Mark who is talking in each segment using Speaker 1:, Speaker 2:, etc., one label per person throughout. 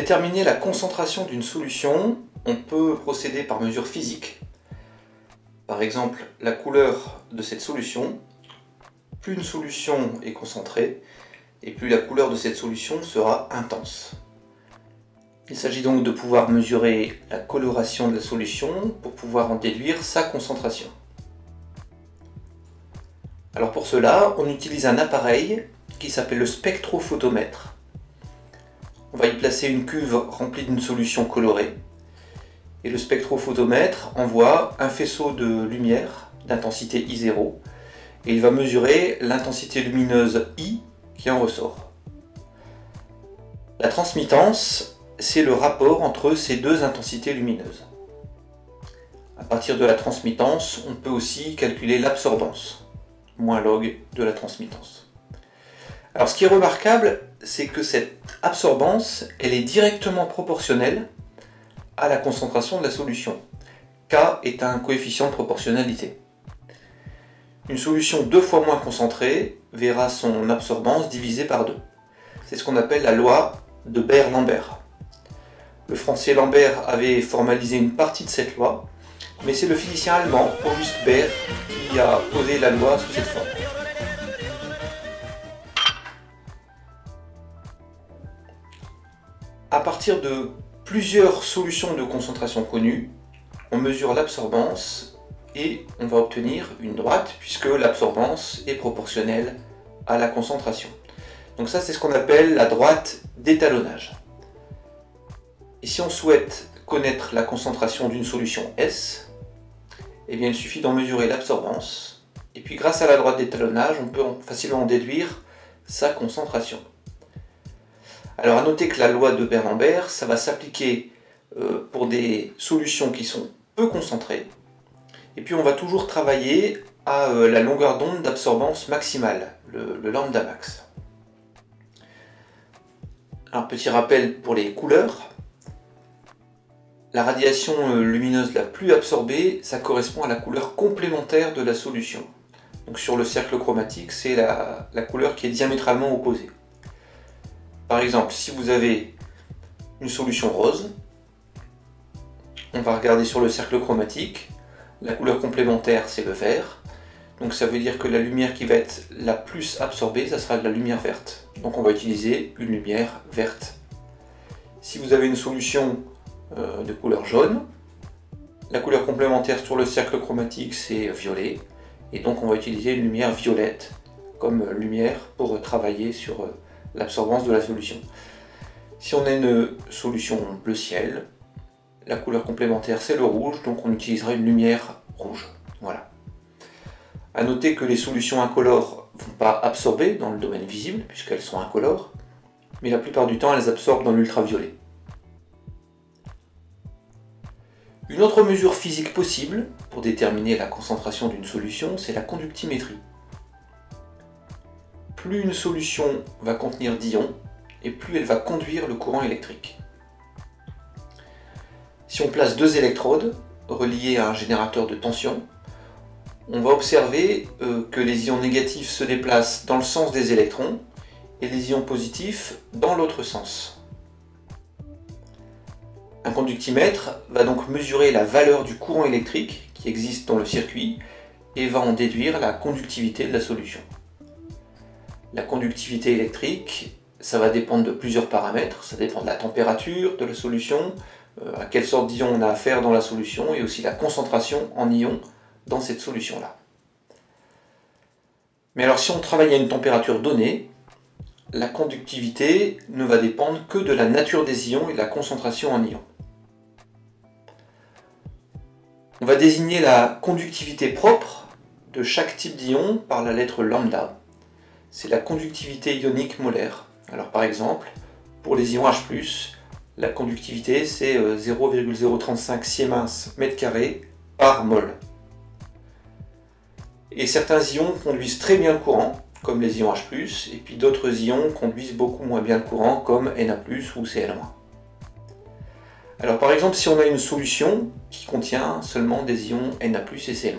Speaker 1: déterminer la concentration d'une solution, on peut procéder par mesure physique. Par exemple, la couleur de cette solution. Plus une solution est concentrée, et plus la couleur de cette solution sera intense. Il s'agit donc de pouvoir mesurer la coloration de la solution pour pouvoir en déduire sa concentration. Alors pour cela, on utilise un appareil qui s'appelle le spectrophotomètre. On va y placer une cuve remplie d'une solution colorée. Et le spectrophotomètre envoie un faisceau de lumière d'intensité I0 et il va mesurer l'intensité lumineuse I qui en ressort. La transmittance, c'est le rapport entre ces deux intensités lumineuses. À partir de la transmittance, on peut aussi calculer l'absorbance, moins log de la transmittance. Alors ce qui est remarquable, c'est que cette absorbance, elle est directement proportionnelle à la concentration de la solution. K est un coefficient de proportionnalité. Une solution 2 fois moins concentrée verra son absorbance divisée par 2. C'est ce qu'on appelle la loi de Beer-Lambert. Le français Lambert avait formalisé une partie de cette loi, mais c'est le physicien allemand August Beer qui a posé la loi sous cette forme. À partir de plusieurs solutions de concentration connues, on mesure l'absorbance et on va obtenir une droite puisque l'absorbance est proportionnelle à la concentration. Donc ça, c'est ce qu'on appelle la droite d'étalonnage. Et si on souhaite connaître la concentration d'une solution S, eh bien il suffit d'en mesurer l'absorbance et puis grâce à la droite d'étalonnage, on peut facilement en déduire sa concentration. Alors à noter que la loi de Beer-Lambert, ça va s'appliquer pour des solutions qui sont peu concentrées. Et puis on va toujours travailler à la longueur d'onde d'absorbance maximale, le lambda max. Alors petit rappel pour les couleurs. La radiation lumineuse la plus absorbée, ça correspond à la couleur complémentaire de la solution. Donc sur le cercle chromatique, c'est la couleur qui est diamétralement opposée. Par exemple, si vous avez une solution rose, on va regarder sur le cercle chromatique, la couleur complémentaire c'est le vert, donc ça veut dire que la lumière qui va être la plus absorbée, ça sera de la lumière verte. Donc on va utiliser une lumière verte. Si vous avez une solution de couleur jaune, la couleur complémentaire sur le cercle chromatique c'est violet, et donc on va utiliser une lumière violette comme lumière pour travailler sur l'absorbance de la solution. Si on a une solution bleu ciel, la couleur complémentaire c'est le rouge, donc on utilisera une lumière rouge. Voilà. A noter que les solutions incolores ne vont pas absorber dans le domaine visible, puisqu'elles sont incolores, mais la plupart du temps elles absorbent dans l'ultraviolet. Une autre mesure physique possible pour déterminer la concentration d'une solution, c'est la conductimétrie. Plus une solution va contenir d'ions, et plus elle va conduire le courant électrique. Si on place deux électrodes reliées à un générateur de tension, on va observer que les ions négatifs se déplacent dans le sens des électrons et les ions positifs dans l'autre sens. Un conductimètre va donc mesurer la valeur du courant électrique qui existe dans le circuit et va en déduire la conductivité de la solution. La conductivité électrique, ça va dépendre de plusieurs paramètres, ça dépend de la température de la solution, à quelle sorte d'ion on a affaire dans la solution et aussi la concentration en ions dans cette solution-là. Mais alors si on travaille à une température donnée, la conductivité ne va dépendre que de la nature des ions et de la concentration en ions. On va désigner la conductivité propre de chaque type d'ion par la lettre lambda. C'est la conductivité ionique molaire. Alors par exemple, pour les ions H+, la conductivité c'est 0,035 siemens mètre carré par mol. Et certains ions conduisent très bien le courant, comme les ions H+, et puis d'autres ions conduisent beaucoup moins bien le courant, comme Na+, ou Cl-. Alors par exemple, si on a une solution qui contient seulement des ions Na+, et Cl-,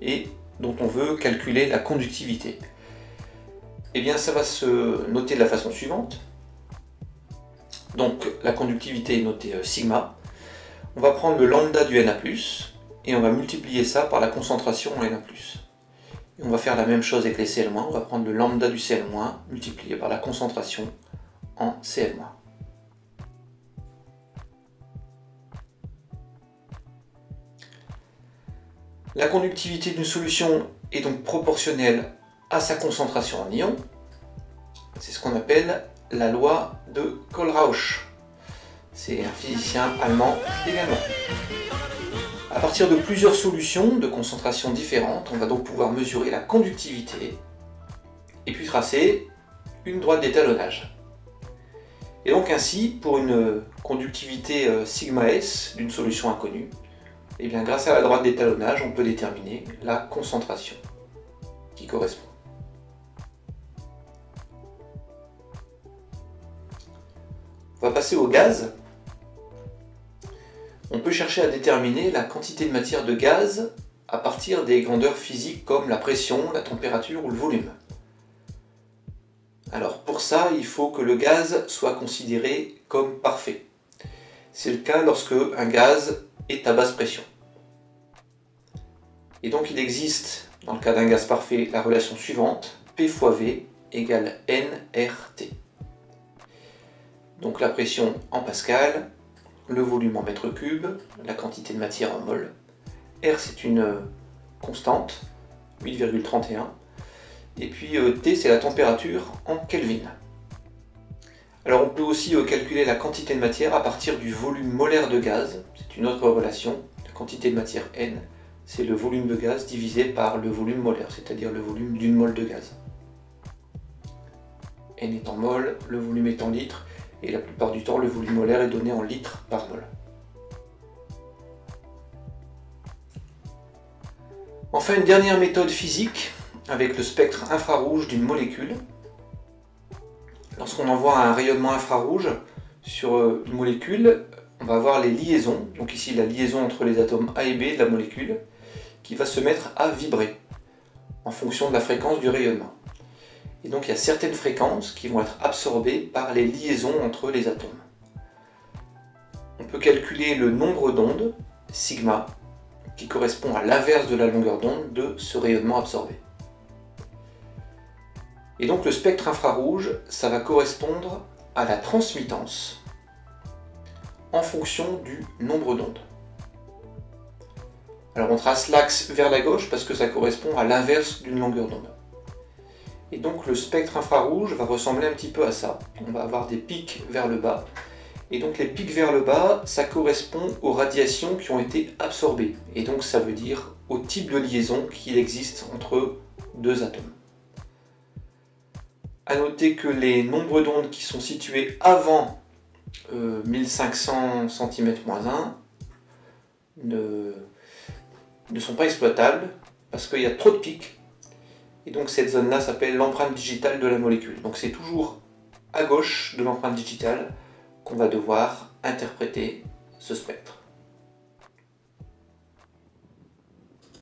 Speaker 1: et dont on veut calculer la conductivité, eh bien ça va se noter de la façon suivante. Donc la conductivité est notée sigma. On va prendre le lambda du Na+, et on va multiplier ça par la concentration en Na+. Et on va faire la même chose avec les Cl-, on va prendre le lambda du Cl- multiplié par la concentration en Cl-. La conductivité d'une solution est donc proportionnelle à sa concentration en ions. C'est ce qu'on appelle la loi de Kohlrausch. C'est un physicien allemand également. À partir de plusieurs solutions de concentrations différentes, on va donc pouvoir mesurer la conductivité et puis tracer une droite d'étalonnage. Et donc ainsi, pour une conductivité sigma S d'une solution inconnue, et bien grâce à la droite d'étalonnage, on peut déterminer la concentration qui correspond. On va passer au gaz. On peut chercher à déterminer la quantité de matière de gaz à partir des grandeurs physiques comme la pression, la température ou le volume. Alors pour ça, il faut que le gaz soit considéré comme parfait. C'est le cas lorsque un gaz est à basse pression. Et donc il existe, dans le cas d'un gaz parfait, la relation suivante, P fois V égale nRT. Donc la pression en pascal, le volume en mètres cubes, la quantité de matière en mol. R c'est une constante, 8,31. Et puis T c'est la température en Kelvin. Alors on peut aussi calculer la quantité de matière à partir du volume molaire de gaz. C'est une autre relation. La quantité de matière N, c'est le volume de gaz divisé par le volume molaire, c'est-à-dire le volume d'une mole de gaz. N est en mol, le volume est en litres, et la plupart du temps le volume molaire est donné en litres par mol. Enfin, une dernière méthode physique avec le spectre infrarouge d'une molécule. Lorsqu'on envoie un rayonnement infrarouge sur une molécule, on va avoir les liaisons, donc ici la liaison entre les atomes A et B de la molécule, qui va se mettre à vibrer en fonction de la fréquence du rayonnement. Et donc il y a certaines fréquences qui vont être absorbées par les liaisons entre les atomes. On peut calculer le nombre d'ondes, sigma, qui correspond à l'inverse de la longueur d'onde de ce rayonnement absorbé. Et donc le spectre infrarouge, ça va correspondre à la transmittance en fonction du nombre d'ondes. Alors on trace l'axe vers la gauche parce que ça correspond à l'inverse d'une longueur d'onde. Et donc le spectre infrarouge va ressembler un petit peu à ça. On va avoir des pics vers le bas. Et donc les pics vers le bas, ça correspond aux radiations qui ont été absorbées. Et donc ça veut dire au type de liaison qu'il existe entre deux atomes. A noter que les nombres d'ondes qui sont situés avant 1500 cm-1 ne sont pas exploitables parce qu'il y a trop de pics. Et donc cette zone-là s'appelle l'empreinte digitale de la molécule. Donc c'est toujours à gauche de l'empreinte digitale qu'on va devoir interpréter ce spectre.